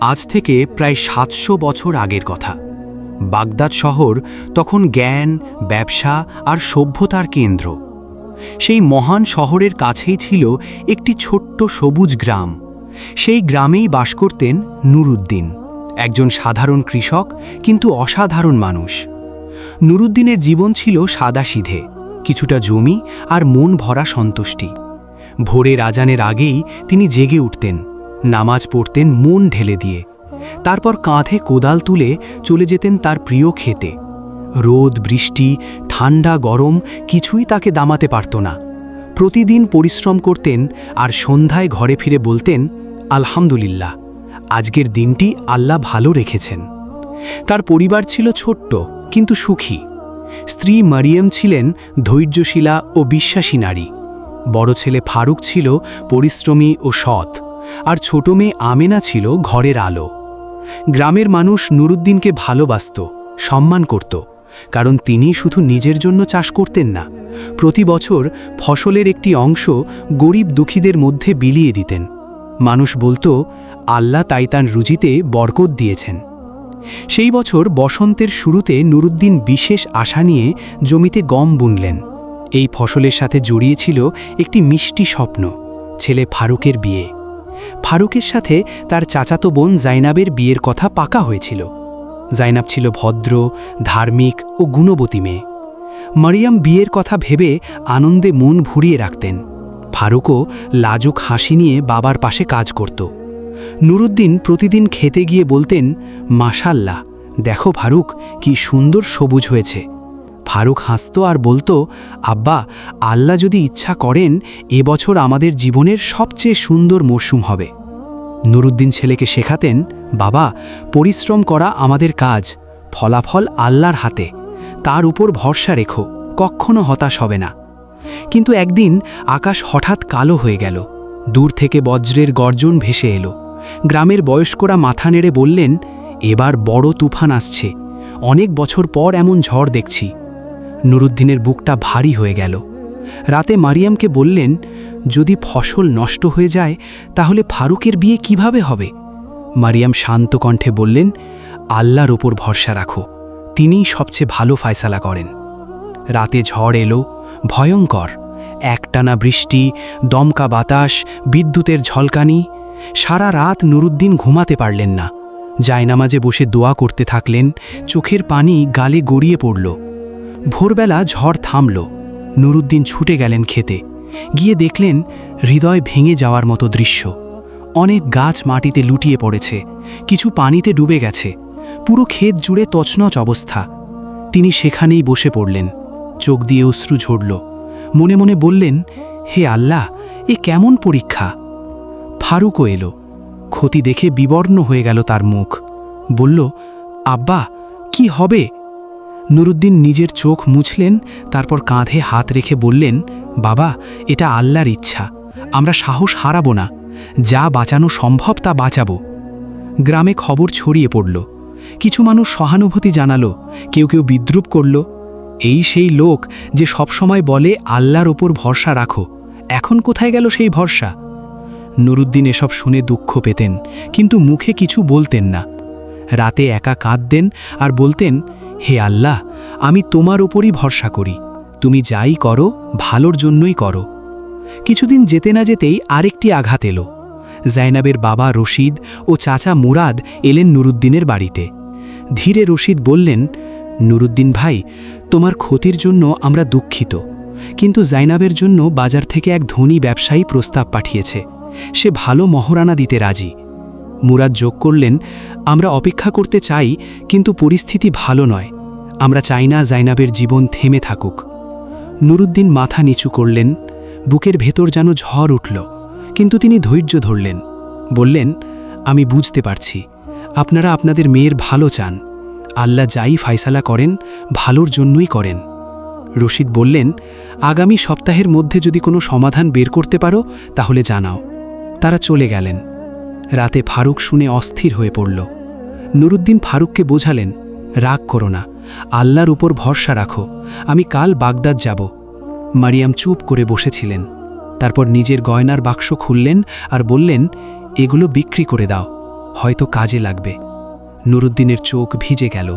আজ থেকে প্রায় ৭০০ বছর আগের কথা। বাগদাদ শহর তখন জ্ঞান, ব্যবসা আর সভ্যতার কেন্দ্র। সেই মহান শহরের কাছেই ছিল একটি ছোট্ট সবুজ গ্রাম। সেই গ্রামেই বাস করতেন নুরুদ্দিন, একজন সাধারণ কৃষক কিন্তু অসাধারণ মানুষ। নুরুদ্দিনের জীবন ছিল সাদাসিধে, কিছুটা জমি আর মন ভরা সন্তুষ্টি। ভোরের আজানের আগেই তিনি জেগে উঠতেন, নামাজ পড়তেন মন ঢেলে দিয়ে। তারপর কাঁধে কোদাল তুলে চলে যেতেন তার প্রিয় খেতে। রোদ, বৃষ্টি, ঠান্ডা, গরম কিছুই তাকে দামাতে পারত না। প্রতিদিন পরিশ্রম করতেন আর সন্ধ্যায় ঘরে ফিরে বলতেন, আলহামদুলিল্লাহ, আজকের দিনটি আল্লাহ ভালো রেখেছেন। তার পরিবার ছিল ছোট্ট কিন্তু সুখী। স্ত্রী মারিয়াম ছিলেন ধৈর্যশীলা ও বিশ্বাসী নারী। বড় ছেলে ফারুক ছিল পরিশ্রমী ও সৎ, আর ছোট মেয়ে আমেনা ছিল ঘরের আলো। গ্রামের মানুষ নুরুদ্দিনকে ভালোবাসত, সম্মান করত, কারণ তিনি শুধু নিজের জন্য চাষ করতেন না, প্রতি বছর ফসলের একটি অংশ গরিব দুঃখীদের মধ্যে বিলিয়ে দিতেন। মানুষ বলতো, আল্লাহ তাই তার রুজিতে বরকত দিয়েছেন। সেই বছর বসন্তের শুরুতে নুরুদ্দিন বিশেষ আশা নিয়ে জমিতে গম বুনলেন। এই ফসলের সাথে জড়িয়েছিল একটি মিষ্টি স্বপ্ন, ছেলে ফারুকের বিয়ে। ফারুকের সাথে তার চাচাতো বোন জাইনাবের বিয়ের কথা পাকা হয়েছিল। জাইনাব ছিল ভদ্র, ধার্মিক ও গুণবতী মেয়ে। মারিয়াম বিয়ের কথা ভেবে আনন্দে মন ভরিয়ে রাখতেন। ফারুকও লাজুক হাসি নিয়ে বাবার পাশে কাজ করত। নুরুদ্দিন প্রতিদিন খেতে গিয়ে বলতেন, মাশাল্লাহ, দেখো ফারুক, কি সুন্দর সবুজ হয়েছে। ফারুক হাসত আর বলতো, আব্বা, আল্লাহ যদি ইচ্ছা করেন এবছর আমাদের জীবনের সবচেয়ে সুন্দর মরশুম হবে। নুরুদ্দিন ছেলেকে শেখাতেন, বাবা, পরিশ্রম করা আমাদের কাজ, ফলাফল আল্লাহর হাতে, তার উপর ভরসা রেখো, কখনো হতাশ হবে না। কিন্তু একদিন আকাশ হঠাৎ কালো হয়ে গেল। দূর থেকে বজ্রের গর্জন ভেসে এলো। গ্রামের বয়স্করা মাথা নেড়ে বললেন, এবার বড় তুফান আসছে, অনেক বছর পর এমন ঝড় দেখছি। নুরুদ্দিনের বুকটা ভারী হয়ে গেল। রাতে মারিয়ামকে বললেন, যদি ফসল নষ্ট হয়ে যায় তাহলে ফারুকের বিয়ে কিভাবে হবে? মারিয়াম শান্ত কণ্ঠে বললেন, আল্লাহর ওপর ভরসা রাখো, তিনিই সবচেয়ে ভালো ফায়সালা করেন। রাতে ঝড় এলো, ভয়ঙ্কর। একটানা বৃষ্টি, দমকা বাতাস, বিদ্যুতের ঝলকানি। সারা রাত নুরুদ্দিন ঘুমাতে পারলেন না। জায়নামাজে বসে দোয়া করতে থাকলেন, চোখের পানি গালে গড়িয়ে পড়ল। ভোরবেলা ঝড় থামল। নুরুদ্দিন ছুটে গেলেন খেতে। গিয়ে দেখলেন হৃদয় ভেঙে যাওয়ার মতো দৃশ্য। অনেক গাছ মাটিতে লুটিয়ে পড়েছে, কিছু পানিতে ডুবে গেছে, পুরো ক্ষেত জুড়ে তছনছ অবস্থা। তিনি সেখানেই বসে পড়লেন, চোখ দিয়ে অশ্রু ঝরল। মনে মনে বললেন, হে আল্লাহ, এ কেমন পরীক্ষা? ফারুকও এলো। ক্ষতি দেখে বিবর্ণ হয়ে গেল তার মুখ। বলল, আব্বা, কি হবে? নুরুদ্দিন নিজের চোখ মুছলেন, তারপর কাঁধে হাত রেখে বললেন, বাবা, এটা আল্লাহর ইচ্ছা, আমরা সাহস হারাবো না, যা বাঁচানো সম্ভব তা বাঁচাবো। গ্রামে খবর ছড়িয়ে পড়ল। কিছু মানুষ সহানুভূতি জানালো, কেউ কেউ বিদ্রূপ করল। এই সেই লোক যে সবসময় বলে আল্লাহর ওপর ভরসা রাখো, এখন কোথায় গেল সেই ভরসা? নুরুদ্দিন এসব শুনে দুঃখ পেতেন, কিন্তু মুখে কিছু বলতেন না। রাতে একা কাঁদতেন আর বলতেন, হে আল্লাহ, আমি তোমার ওপরই ভরসা করি, তুমি যাই করো ভালোর জন্যই করো। কিছুদিন যেতে না যেতেই আরেকটি আঘাত এলো। জাইনাবের বাবা রশিদ ও চাচা মুরাদ এলেন নুরুদ্দিনের বাড়িতে। ধীরে রশিদ বললেন, নুরুদ্দিন ভাই, তোমার ক্ষতির জন্য আমরা দুঃখিত, কিন্তু জাইনাবের জন্য বাজার থেকে এক ধনী ব্যবসায়ী প্রস্তাব পাঠিয়েছে, সে ভালো মহরানা দিতে রাজি। মুরাদ যোগ করলেন, আমরা অপেক্ষা করতে চাই, কিন্তু পরিস্থিতি ভালো নয়, আমরা চাই না জাইনাবের জীবন থেমে থাকুক। নুরুদ্দিন মাথা নিচু করলেন, বুকের ভেতর যেন ঝড় উঠল, কিন্তু তিনি ধৈর্য ধরলেন। বললেন, আমি বুঝতে পারছি, আপনারা আপনাদের মেয়ের ভালো চান, আল্লাহ যাই ফায়সালা করেন ভালোর জন্যই করেন। রশিদ বললেন, আগামী সপ্তাহের মধ্যে যদি কোনো সমাধান বের করতে পারো তাহলে জানাও। তারা চলে গেলেন। রাতে ফারুক শুনে অস্থির হয়ে পড়ল। নুরুদ্দিন ফারুককে বোঝালেন, রাগ করো না, আল্লাহর উপর ভরসা রাখো, আমি কাল বাগদাদ যাব। মারিয়াম চুপ করে বসেছিলেন। তারপর নিজের গয়নার বাক্স খুললেন আর বললেন, এগুলো বিক্রি করে দাও, হয়তো কাজে লাগবে। নুরুদ্দিনের চোখ ভিজে গেল।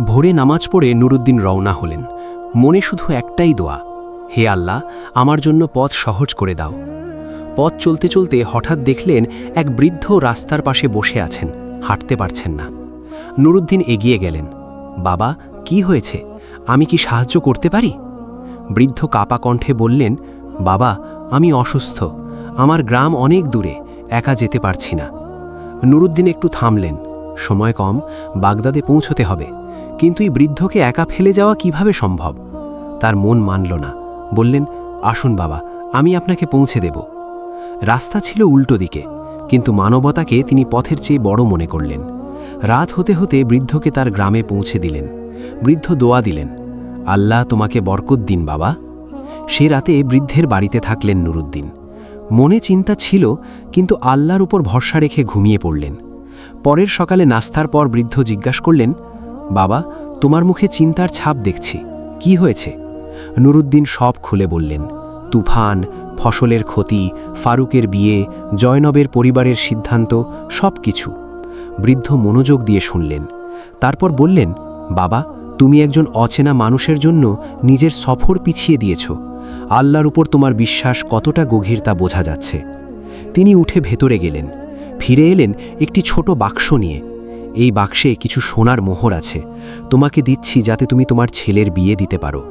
ভোরে নামাজ পড়ে নুরুদ্দিন রওনা হলেন। মনে শুধু একটাই দোয়া, হে আল্লাহ, আমার জন্য পথ সহজ করে দাও। পথ চলতে চলতে হঠাৎ দেখলেন এক বৃদ্ধ রাস্তার পাশে বসে আছেন, হাঁটতে পারছেন না। নুরুদ্দিন এগিয়ে গেলেন। বাবা, কি হয়েছে? আমি কি সাহায্য করতে পারি? বৃদ্ধ কাপা কণ্ঠে বললেন, বাবা, আমি অসুস্থ। আমার গ্রাম অনেক দূরে, একা যেতে পারছি না। নুরুদ্দিন একটু থামলেন। সময় কম, বাগদাদে পৌঁছতে হবে। কিন্তু এই বৃদ্ধকে একা ফেলে যাওয়া কিভাবে সম্ভব? তার মন মানল না। বললেন, আসুন বাবা, আমি আপনাকে পৌঁছে দেব। রাস্তা ছিল উল্টো দিকে, কিন্তু মানবতাকে তিনি পথের চেয়ে বড় মনে করলেন। রাত হতে হতে বৃদ্ধকে তার গ্রামে পৌঁছে দিলেন। বৃদ্ধ দোয়া দিলেন, আল্লাহ তোমাকে বরকত দিন বাবা। সে রাতে বৃদ্ধের বাড়িতে থাকলেন নুরুদ্দিন। মনে চিন্তা ছিল, কিন্তু আল্লাহর উপর ভরসা রেখে ঘুমিয়ে পড়লেন। পরের সকালে নাস্তার পর বৃদ্ধ জিজ্ঞাসা করলেন, বাবা, তোমার মুখে চিন্তার ছাপ দেখছি, কি হয়েছে? নুরুদ্দিন সব খুলে বললেন। তুফান, ফসলের ক্ষতি, ফারুকের বিয়ে, জয়নবের পরিবারের সিদ্ধান্ত, সব কিছু। বৃদ্ধ মনোযোগ দিয়ে শুনলেন। তারপর বললেন, বাবা, তুমি একজন অচেনা মানুষের জন্য নিজের সফর পিছিয়ে দিয়েছ। আল্লাহর উপর তোমার বিশ্বাস কতটা গভীর তা বোঝা যাচ্ছে। তিনি উঠে ভেতরে গেলেন। ফিরে এলেন একটি ছোট বাক্স নিয়ে। এই বাক্সে কিছু সোনার মোহর আছে, তোমাকে দিচ্ছি যাতে তুমি তোমার ছেলের বিয়ে দিতে পারো।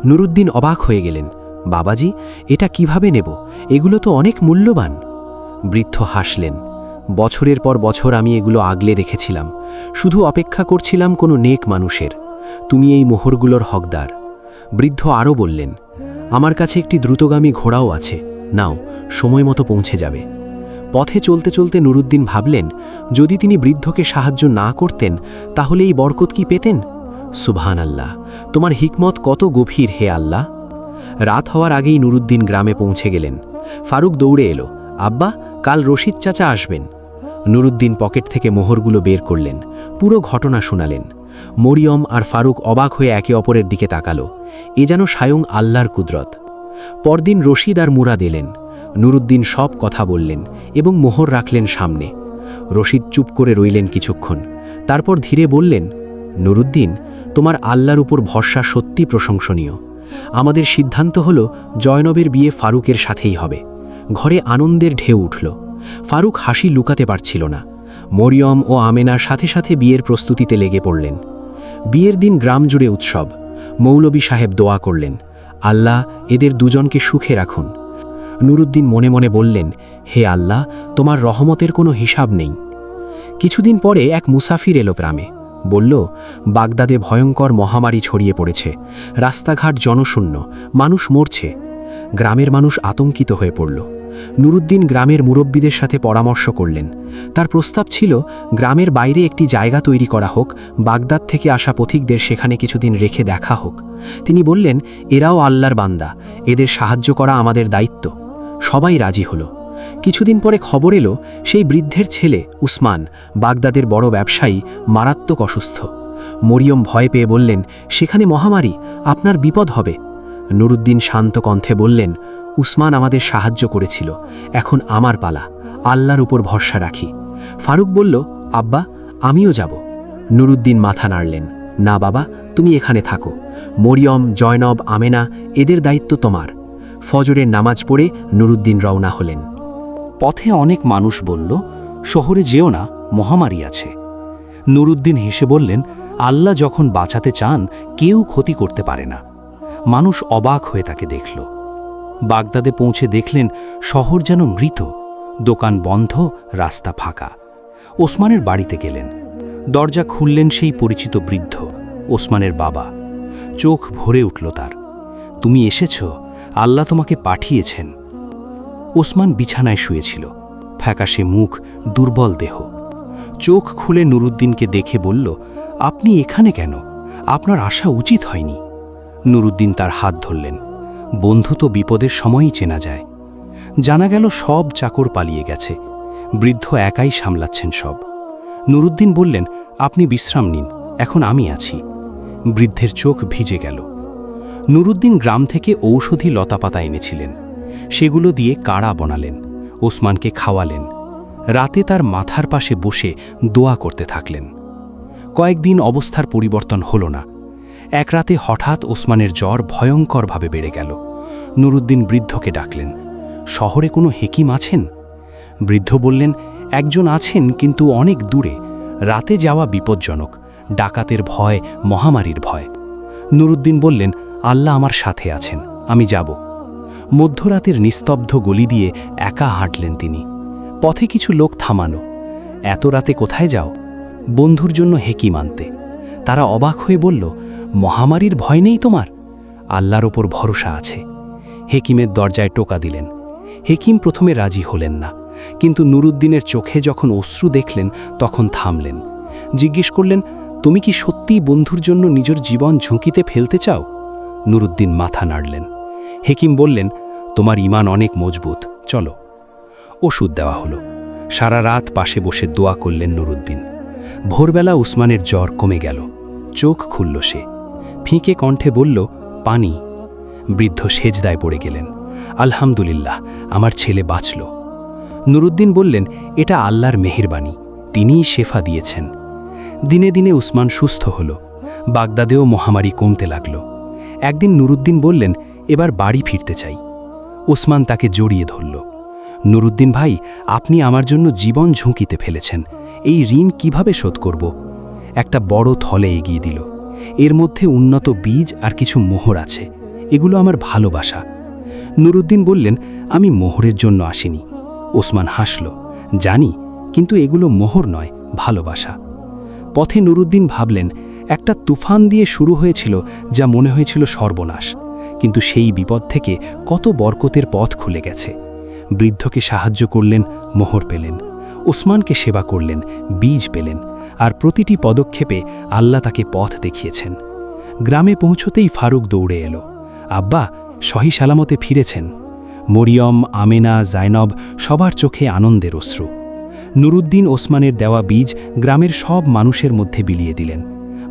নুরুদ্দিন অবাক হয়ে গেলেন। বাবাজি, এটা কিভাবে নেব? এগুলো তো অনেক মূল্যবান। বৃদ্ধ হাসলেন। বছরের পর বছর আমি এগুলো আগলে রেখেছিলাম, শুধু অপেক্ষা করছিলাম কোনো নেক মানুষের। তুমি এই মোহরগুলোর হকদার। বৃদ্ধ আরও বললেন, আমার কাছে একটি দ্রুতগামী ঘোড়াও আছে, নাও, সময় মতো পৌঁছে যাবে। পথে চলতে চলতে নুরুদ্দিন ভাবলেন, যদি তিনি বৃদ্ধকে সাহায্য না করতেন তাহলে এই বরকত কি পেতেন? সুবহান আল্লাহ, তোমার হিকমত কত গভীর হে আল্লাহ। রাত হওয়ার আগেই নুরুদ্দিন গ্রামে পৌঁছে গেলেন। ফারুক দৌড়ে এলো, আব্বা, কাল রশিদ চাচা আসবেন। নুরুদ্দিন পকেট থেকে মোহরগুলো বের করলেন, পুরো ঘটনা শোনালেন। মরিয়ম আর ফারুক অবাক হয়ে একে অপরের দিকে তাকালো। এ যেন স্বয়ং আল্লাহর কুদরত। পরদিন রশিদ আর মুরাদ এলেন। নুরুদ্দিন সব কথা বললেন এবং মোহর রাখলেন সামনে। রশিদ চুপ করে রইলেন কিছুক্ষণ, তারপর ধীরে বললেন, নুরুদ্দিন, তোমার আল্লাহর উপর ভরসা সত্যি প্রশংসনীয়। আমাদের সিদ্ধান্ত হলো জয়নবের বিয়ে ফারুকের সাথেই হবে। ঘরে আনন্দের ঢেউ উঠল। ফারুক হাসি লুকাতে পারছিল না। মরিয়ম ও আমেনার সাথে সাথে বিয়ের প্রস্তুতিতে লেগে পড়লেন। বিয়ের দিন গ্রাম জুড়ে উৎসব। মৌলবী সাহেব দোয়া করলেন, আল্লাহ এদের দুজনকে সুখে রাখুন। নুরুদ্দিন মনে মনে বললেন, হে আল্লাহ, তোমার রহমতের কোনো হিসাব নেই। কিছুদিন পরে এক মুসাফির এলো গ্রামে। বলল, বাগদাদে ভয়ঙ্কর মহামারী ছড়িয়ে পড়েছে, রাস্তাঘাট জনশূন্য, মানুষ মরছে। গ্রামের মানুষ আতঙ্কিত হয়ে পড়ল। নুরুদ্দিন গ্রামের মুরব্বীদের সাথে পরামর্শ করলেন। তার প্রস্তাব ছিল, গ্রামের বাইরে একটি জায়গা তৈরি করা হোক, বাগদাদ থেকে আসা পথিকদের সেখানে কিছুদিন রেখে দেখা হোক। তিনি বললেন, এরাও আল্লাহর বান্দা, এদের সাহায্য করা আমাদের দায়িত্ব। সবাই রাজি হলো। কিছুদিন পরে খবর এলো, সেই বৃদ্ধের ছেলে উসমান, বাগদাদের বড় ব্যবসায়ী, মারাত্মক অসুস্থ। মরিয়ম ভয় পেয়ে বললেন, সেখানে মহামারী, আপনার বিপদ হবে। নুরুদ্দিন শান্ত কণ্ঠে বললেন, উসমান আমাদের সাহায্য করেছিল, এখন আমার পালা, আল্লাহর উপর ভরসা রাখি। ফারুক বলল, আব্বা, আমিও যাব। নুরুদ্দিন মাথা নাড়লেন, না বাবা, তুমি এখানে থাকো। মরিয়ম, জয়নব, আমেনা, এদের দায়িত্ব তোমার। ফজরের নামাজ পড়ে নুরুদ্দিন রওনা হলেন। পথে অনেক মানুষ বলল, শহরে যেও না, মহামারী আছে। নুরুদ্দিন হেসে বললেন, আল্লাহ যখন বাঁচাতে চান কেউ ক্ষতি করতে পারে না। মানুষ অবাক হয়ে তাকে দেখল। বাগদাদে পৌঁছে দেখলেন শহর যেন মৃত, দোকান বন্ধ, রাস্তা ফাঁকা। ওসমানের বাড়িতে গেলেন। দরজা খুললেন সেই পরিচিত বৃদ্ধ, ওসমানের বাবা। চোখ ভরে উঠল তার। তুমি এসেছ, আল্লাহ তোমাকে পাঠিয়েছেন। ওসমান বিছানায় শুয়েছিল, ফ্যাকাশে মুখ, দুর্বল দেহ। চোখ খুলে নুরুদ্দিনকে দেখে বলল, আপনি এখানে কেন? আপনার আসা উচিত হয়নি। নুরুদ্দিন তার হাত ধরলেন। বন্ধু তো বিপদের সময়ই চেনা যায়। জানা গেল সব চাকর পালিয়ে গেছে, বৃদ্ধ একাই সামলাচ্ছেন সব। নুরুদ্দিন বললেন, আপনি বিশ্রাম নিন, এখন আমি আছি। বৃদ্ধের চোখ ভিজে গেল। নুরুদ্দিন গ্রাম থেকে ঔষধি লতাপাতা এনেছিলেন, সেগুলো দিয়ে কাড়া বানালেন, ওসমানকে খাওয়ালেন। রাতে তার মাথার পাশে বসে দোয়া করতে থাকলেন। কয়েকদিন অবস্থার পরিবর্তন হলো না। এক রাতে হঠাৎ ওসমানের জ্বর ভয়ঙ্করভাবে বেড়ে গেল। নুরুদ্দিন বৃদ্ধকে ডাকলেন। শহরে কোনো হেকিম আছেন? বৃদ্ধ বললেন, একজন আছেন, কিন্তু অনেক দূরে। রাতে যাওয়া বিপজ্জনক, ডাকাতের ভয়, মহামারীর ভয়। নুরুদ্দিন বললেন, আল্লাহ আমার সাথে আছেন, আমি যাব। মধ্যরাতের নিস্তব্ধ গলি দিয়ে একা হাঁটলেন তিনি। পথে কিছু লোক থামানো। এত রাতে কোথায় যাও? বন্ধুর জন্য হেকিম আনতে। তারা অবাক হয়ে বলল, মহামারীর ভয় নেই তোমার? আল্লাহর ওপর ভরসা আছে। হেকিমের দরজায় টোকা দিলেন। হেকিম প্রথমে রাজি হলেন না, কিন্তু নুরুদ্দিনের চোখে যখন অশ্রু দেখলেন তখন থামলেন। জিজ্ঞেস করলেন, তুমি কি সত্যিই বন্ধুর জন্য নিজের জীবন ঝুঁকিতে ফেলতে চাও? নুরুদ্দিন মাথা নাড়লেন। হেকিম বললেন, তোমার ঈমান অনেক মজবুত, চলো। ওষুধ দেওয়া হলো। সারা রাত পাশে বসে দোয়া করলেন নুরুদ্দিন। ভোরবেলা উসমানের জ্বর কমে গেল। চোখ খুলল সে। ফিকে কণ্ঠে বলল, পানি। বৃদ্ধ সেজদায় পড়ে গেলেন। আলহামদুলিল্লাহ, আমার ছেলে বাঁচল। নুরুদ্দিন বললেন, এটা আল্লাহর মেহেরবানি, তিনিই শেফা দিয়েছেন। দিনে দিনে উসমান সুস্থ হল। বাগদাদেও মহামারী কমতে লাগল। একদিন নুরুদ্দিন বললেন, এবার বাড়ি ফিরতে চাই। ওসমান তাকে জড়িয়ে ধরল। নুরুদ্দিন ভাই, আপনি আমার জন্য জীবন ঝুঁকিতে ফেলেছেন, এই ঋণ কিভাবে শোধ করব? একটা বড় থলে এগিয়ে দিল। এর মধ্যে উন্নত বীজ আর কিছু মোহর আছে, এগুলো আমার ভালোবাসা। নুরুদ্দিন বললেন, আমি মোহরের জন্য আসিনি। ওসমান হাসল, জানি, কিন্তু এগুলো মোহর নয়, ভালোবাসা। পথে নুরুদ্দিন ভাবলেন, একটা তুফান দিয়ে শুরু হয়েছিল যা মনে হয়েছিল সর্বনাশ, কিন্তু সেই বিপদ থেকে কত বরকতের পথ খুলে গেছে। বৃদ্ধকে সাহায্য করলেন, মোহর পেলেন। ওসমানকে সেবা করলেন, বীজ পেলেন। আর প্রতিটি পদক্ষেপে আল্লাহ তাকে পথ দেখিয়েছেন। গ্রামে পৌঁছতেই ফারুক দৌড়ে এলো। আব্বা, সহি সালামতে ফিরেছেন। মরিয়ম, আমেনা, জাইনব সবার চোখে আনন্দের অশ্রু। নুরুদ্দিন ওসমানের দেওয়া বীজ গ্রামের সব মানুষের মধ্যে বিলিয়ে দিলেন।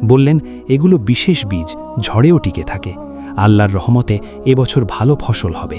বললেন, এগুলো বিশেষ বীজ, ঝড়েও টিকে থাকে। আল্লাহর রহমতে এবছর ভালো ফসল হবে।